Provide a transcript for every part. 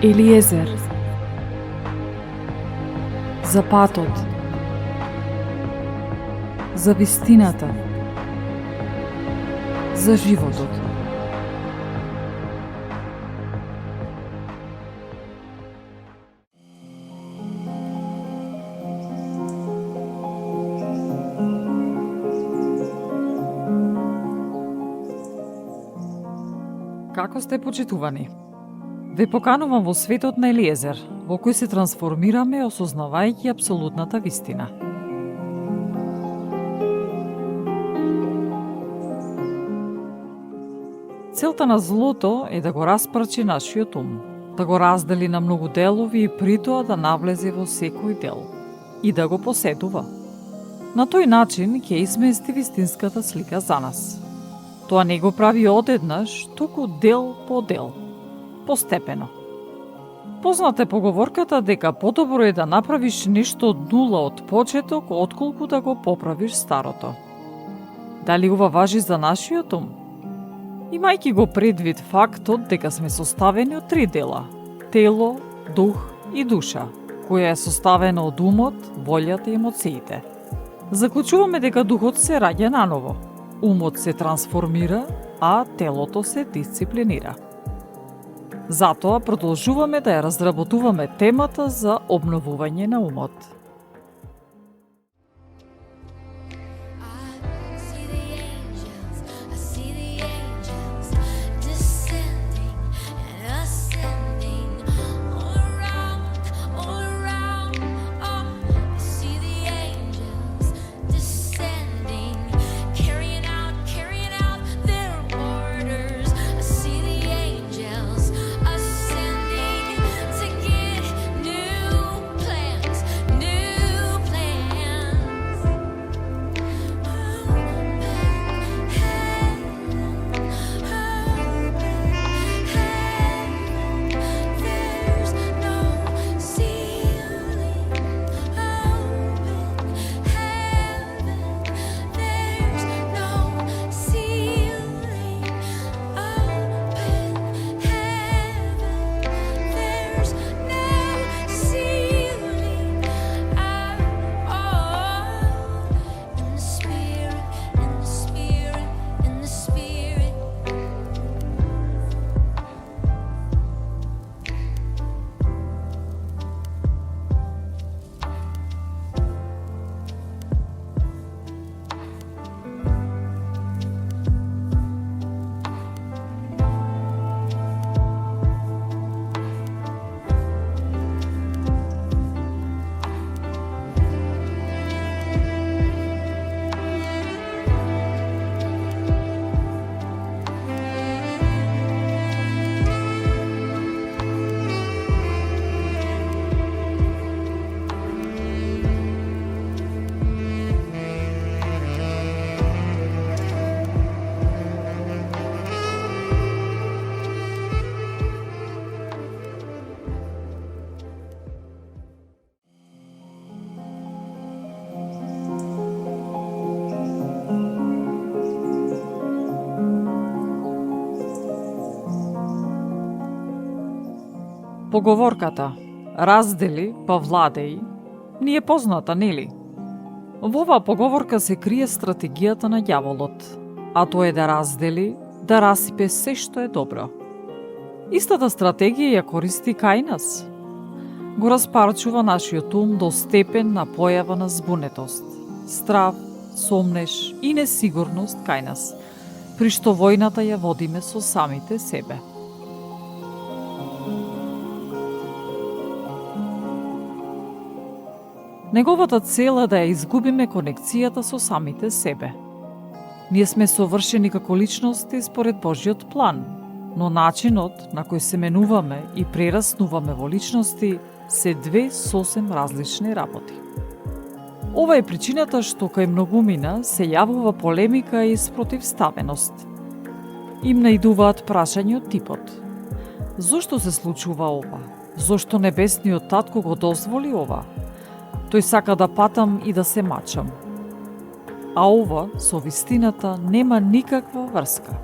Елиезер. За патот. За вистината. За животот. Како сте, почитувани? Ве поканувам во светот на Елиезер, во кој се трансформираме осознавајќи апсолутната вистина. Целта на злото е да го распрчи нашиот ум, да го раздели на многу делови и притоа да навлезе во секој дел и да го поседува. На тој начин ќе измести вистинската слика за нас. Тоа не го прави одеднаш, туку дел по дел, постепено. Позната е поговорката дека подобро е да направиш нешто од нула од почеток, отколку да го поправиш старото. Дали ова важи за нашиот ум? Имајќи го предвид фактот дека сме составени од три дела – тело, дух и душа, која е составена од умот, волјата и емоциите. Заклучуваме дека духот се раѓа наново, умот се трансформира, а телото се дисциплинира. Затоа продолжуваме да ја разработуваме темата за обновување на умот. Поговорката «Раздели па владеј» ни е позната, нели? Во оваа поговорка се крие стратегијата на ѓаволот, а тоа е да раздели, да расипе се што е добро. Истата стратегија ја користи кај нас. Го распарчува нашиот ум до степен на појава на збунетост, страв, сомнеш и несигурност кај нас, при што војната ја водиме со самите себе. Неговата цел е да ја изгубиме конекцијата со самите себе. Ние сме совршени како личности според Божиот план, но начинот на кој се менуваме и прераснуваме во личности се две сосем различни работи. Ова е причината што кај многумина се јавува полемика и спротивставеност. Им наидуваат прашања од типот: зошто се случува ова? Зошто небесниот татко го дозволи ова? Тој сака да патам и да се мачам. А ова со вистината нема никаква врска.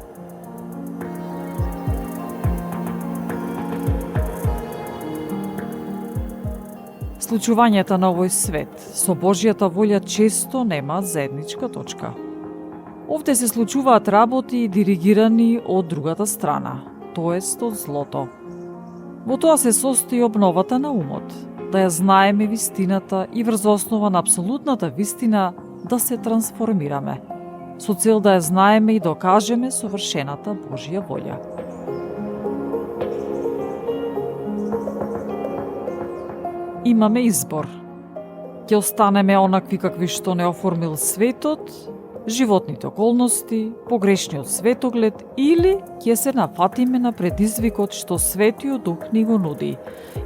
Случувањата на овој свет со Божјата волја често немаат заедничка точка. Овде се случуваат работи диригирани од другата страна, тоест од злото. Во тоа се состои обновата на умот, да ја знаеме вистината и врз основа на апсолутната вистина да се трансформираме, со цел да ја знаеме и докажеме совршената Божја волја. Имаме избор. Ќе останеме онакви какви што не оформил светот, животните околности, погрешниот светоглед, или ќе се нафатиме на предизвикот што Светиот Дух ни го нуди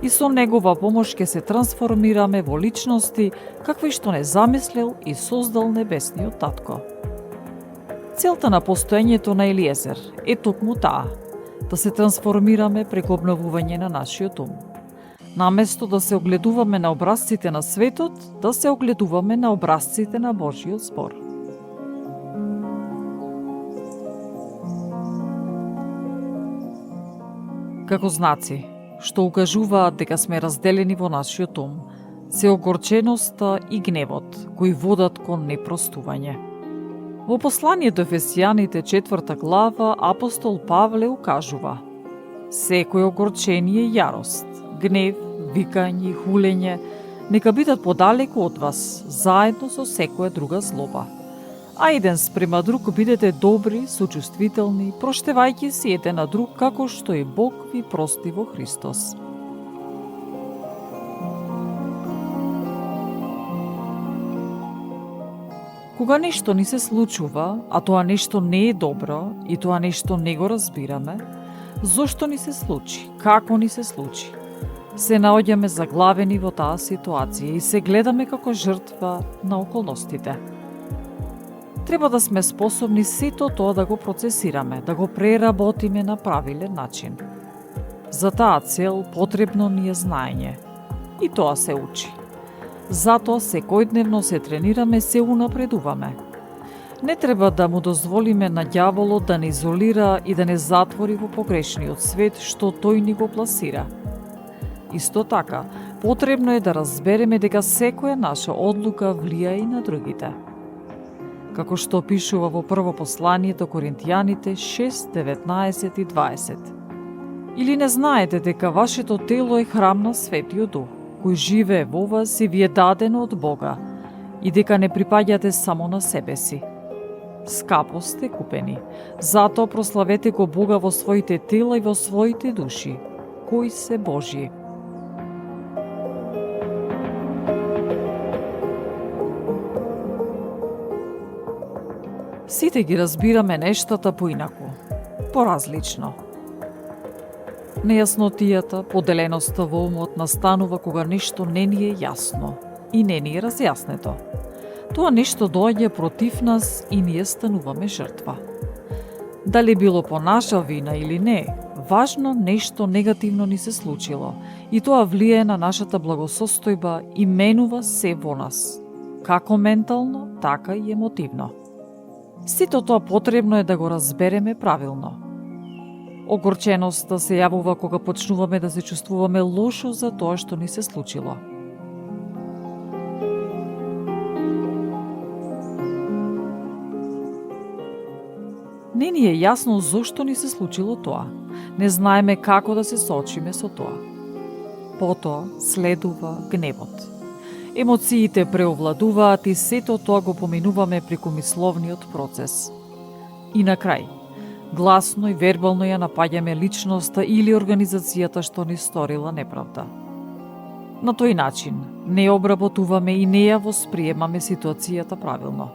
и со негова помош ќе се трансформираме во личности какви што не замислил и создал небесниот татко. Целта на постоењето на Елиезер е токму таа, да се трансформираме преку обновување на нашиот ум. Наместо да се огледуваме на образците на светот, да се огледуваме на образците на Божиот збор. Како знаци, што укажуваат дека сме разделени во нашиот ум, се огорченоста и гневот, кои водат кон непростување. Во посланието Ефесијаните 4 глава апостол Павле укажува: секој огорчение и јарост, гнев, викање и хулење нека бидат подалеку од вас, заедно со секоја друга злоба. А еден спрема друг бидете добри, сочувствителни, проштевајќи си еден на друг како што и Бог ви прости во Христос. Кога нешто ни се случува, а тоа нешто не е добро и тоа нешто не го разбираме, зошто ни се случи, како ни се случи, се наоѓаме заглавени во таа ситуација и се гледаме како жртва на околностите. Треба да сме способни сето тоа да го процесираме, да го преработиме на правилен начин. За таа цел потребно ни е знаење. И тоа се учи. Затоа секојдневно се тренираме, се унапредуваме. Не треба да му дозволиме на ѓаволот да не изолира и да не затвори во погрешниот свет што тој ни го пласира. Исто така, потребно е да разбереме дека секоја наша одлука влија и на другите. Како што пишува во прво послание до Коринтијаните 6, 19 и 20. Или не знаете дека вашето тело е храм на Светиот Дух, кој живее во вас и ви е даден од Бога, и дека не припаѓате само на себе си. Скапо сте купени, затоа прославете го Бога во своите тела и во своите души, кои се Божји. Сите ги разбираме нештата поинаку, поразлично. Нејаснотијата, поделеноста во умот настанува кога нешто не ни е јасно и не ни е разјаснето. Тоа нешто доаѓа против нас и ние стануваме жртва. Дали било по наша вина или не, важно нешто негативно ни се случило и тоа влијае на нашата благосостојба и менува се во нас, како ментално, така и емотивно. Сето тоа потребно е да го разбереме правилно. Огорченоста се јавува кога почнуваме да се чувствуваме лошо за тоа што ни се случило. Не ни е јасно зошто ни се случило тоа. Не знаеме како да се соочиме со тоа. Потоа следува гневот. Емоциите преовладуваат и сето тоа го поминуваме преку мисловниот процес. И на крај, гласно и вербално ја напаѓаме личноста или организацијата што ни сторила неправда. На тој начин не обработуваме и не ја восприемаме ситуацијата правилно.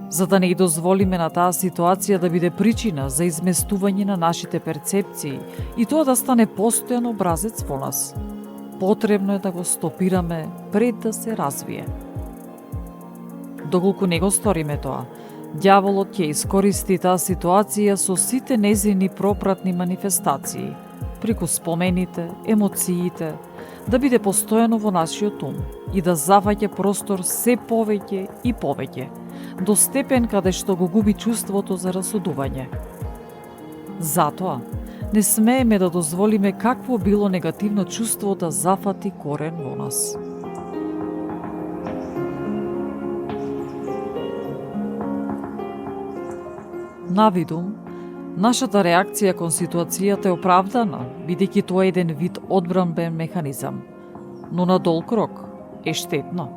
За да не ја дозволиме на таа ситуација да биде причина за изместување на нашите перцепции и тоа да стане постојан образец во нас, потребно е да го стопираме пред да се развие. Доколку не го сториме тоа, ѓаволот ќе искористи таа ситуација со сите незини пропратни манифестации, преку спомените, емоциите, да биде постојано во нашиот ум и да зафаќа простор се повеќе и повеќе, до степен каде што го губи чувството за расудување. Затоа, Не смееме да дозволиме какво било негативно чувство да зафати корен во нас. Навидум, нашата реакција кон ситуацијата е оправдана, бидејќи тоа е еден вид одбранбен механизам, но на долг рок е штетно.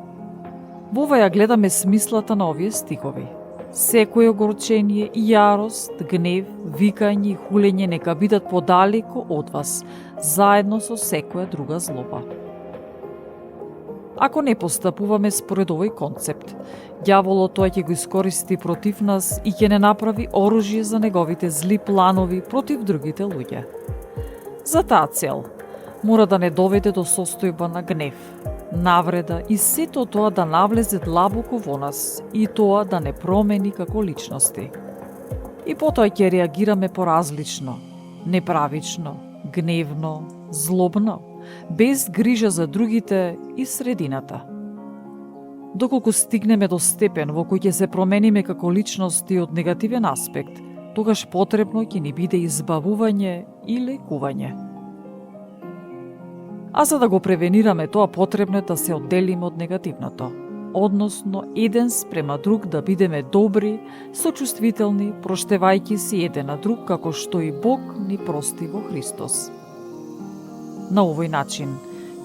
Во ова ја гледаме смислата на овие стихови. Секој огорчение, јарост, гнев, викање и хулење нека бидат подалеку од вас, заедно со секоја друга злоба. Ако не постапуваме според овој концепт, ѓаволот тоа ќе го искористи против нас и ќе не направи оружје за неговите зли планови против другите луѓе. За таа цел, мора да не доведе до состојба на гнев, навреда и сето тоа да навлезе длабоко во нас и тоа да не промени како личности. И потоа ќе реагираме поразлично, неправично, гневно, злобно, без грижа за другите и средината. Доколку стигнеме до степен во кој ќе се промениме како личности од негативен аспект, тогаш потребно ќе ни биде избавување и лекување. А за да го превенираме тоа, потребно е да се одделиме од негативното, односно еден спрема друг да бидеме добри, сочувствителни, проштевајќи си еден на друг како што и Бог ни прости во Христос. На овој начин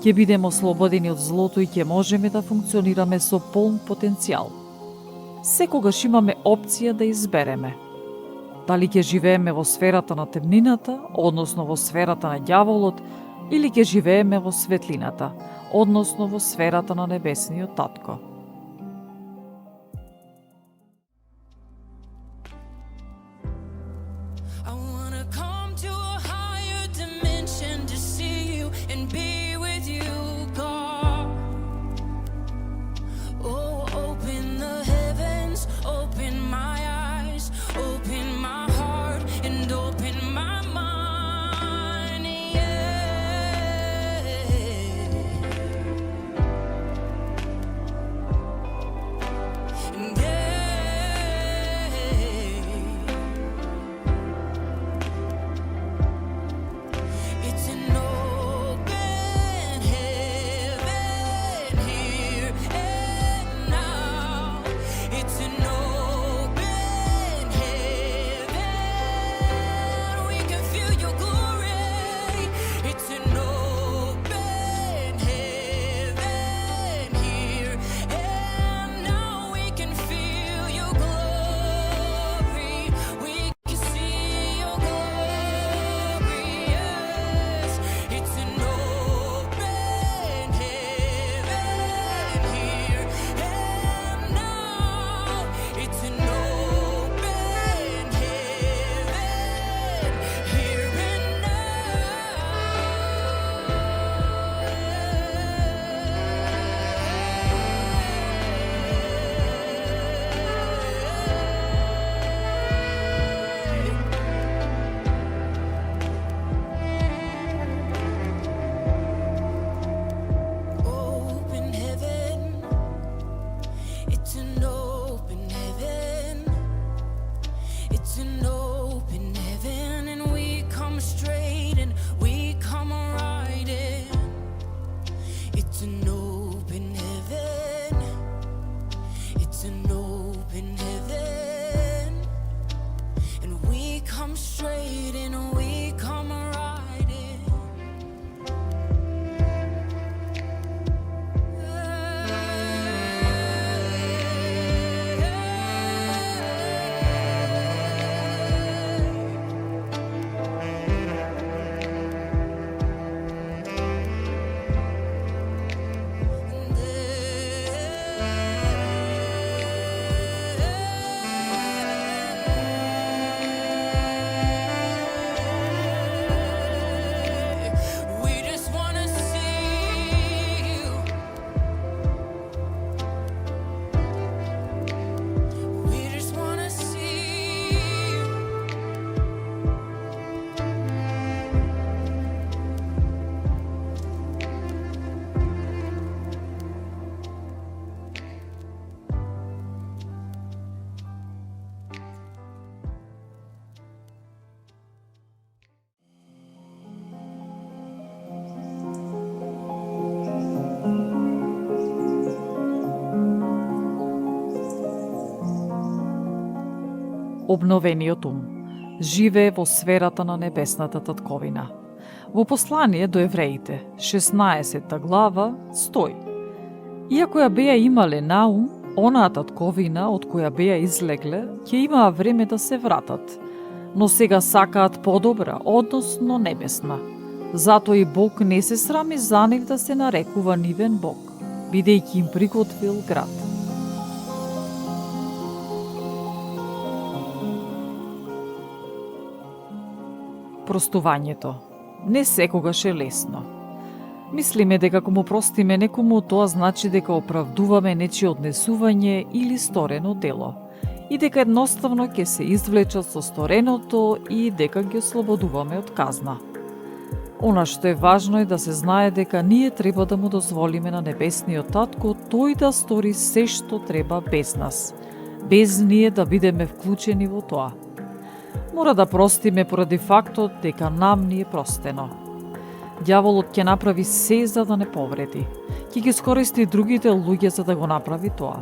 ќе бидеме ослободени од злото и ќе можеме да функционираме со полн потенцијал. Секогаш имаме опција да избереме. Дали ќе живееме во сферата на темнината, односно во сферата на ѓаволот, или ќе живееме во светлината, односно во сферата на небесниот татко. обновениот ум, живее во сферата на небесната татковина. Во послание до евреите, 16 глава, стои: Иако ја беа имале на ум, онаа татковина од која беа излегле, ќе имаа време да се вратат, но сега сакаат подобра, односно небесна. Затоа и Бог не се срами за нив да се нарекува нивен Бог, бидејќи им приготвил град. Простувањето не секогаш е лесно. Мислиме дека кога му простиме некому, тоа значи дека оправдуваме нечие однесување или сторено дело и дека едноставно ќе се извлечат со стореното и дека ги ослободуваме од казна. Она што е важно е да се знае дека ние треба да му дозволиме на Небесниот Татко тој да стори се што треба без нас, без ние да бидеме вклучени во тоа. Мора да простиме поради фактот дека нам ни е простено. Дјаволот ќе направи се за да не повреди. Ќе ги скористи другите луѓе за да го направи тоа.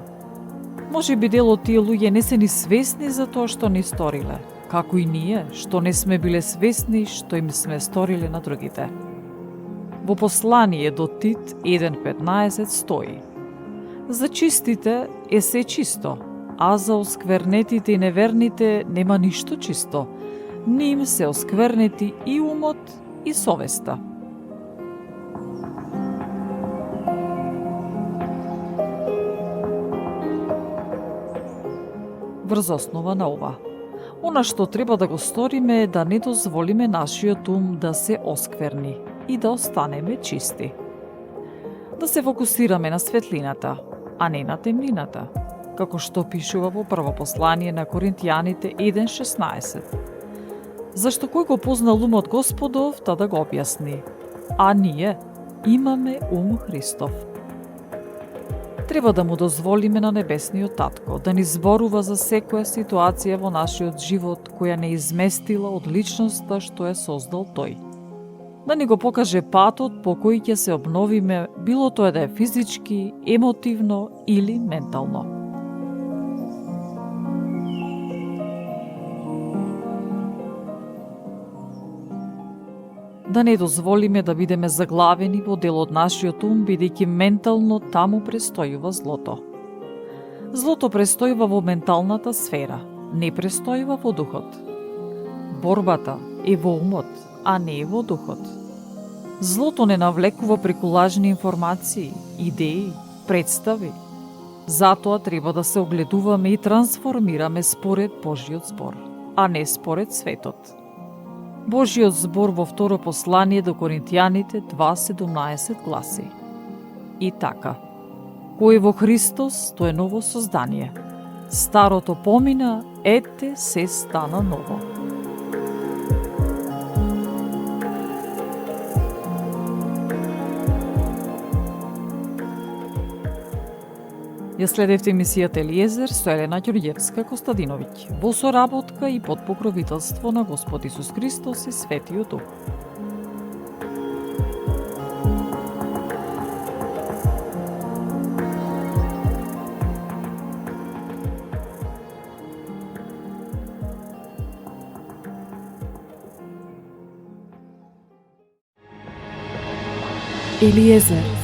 Може би дел од тие луѓе не се ни свесни за тоа што ни сториле, како и ние, што не сме биле свесни што им сме сториле на другите. Во послание до Тит 1.15 стои: За чистите е се чисто, а за осквернетите и неверните нема ништо чисто. Ним се осквернети и умот и совеста. Врз основа на ова, она што треба да го сториме е да не дозволиме нашиот ум да се оскверни и да останеме чисти. Да се фокусираме на светлината, а не на темнината, како што пишува во прво послание на Коринтијаните 1.16. Зашто кој го познал умот Господов, та да го објасни, а ние имаме ум Христов. Треба да му дозволиме на Небесниот Татко да ни зборува за секоја ситуација во нашиот живот која не изместила од личноста што е создал тој. Да ни го покаже патот по кој ќе се обновиме, било тоа да е физички, емотивно или ментално. Да не дозволиме да бидеме заглавени во дел од нашиот ум, бидејќи ментално таму престојува злото. Злото престојува во менталната сфера, не престојува во духот. Борбата е во умот, а не во духот. Злото не навлекува преку лажни информации, идеи, представи. Затоа треба да се огледуваме и трансформираме според Божиот збор, а не според светот. Божиот збор во второ послание до Коринтијаните 2.17 гласи: И така, кој е во Христос, тој е ново создание. Старото помина, ете се стана ново. Ја следевте емисијата Елиезер со Елена Ѓурѓевска Костадиновиќ во соработка и под покровителство на Господ Исус Христос и Светиот Дух. Елиезер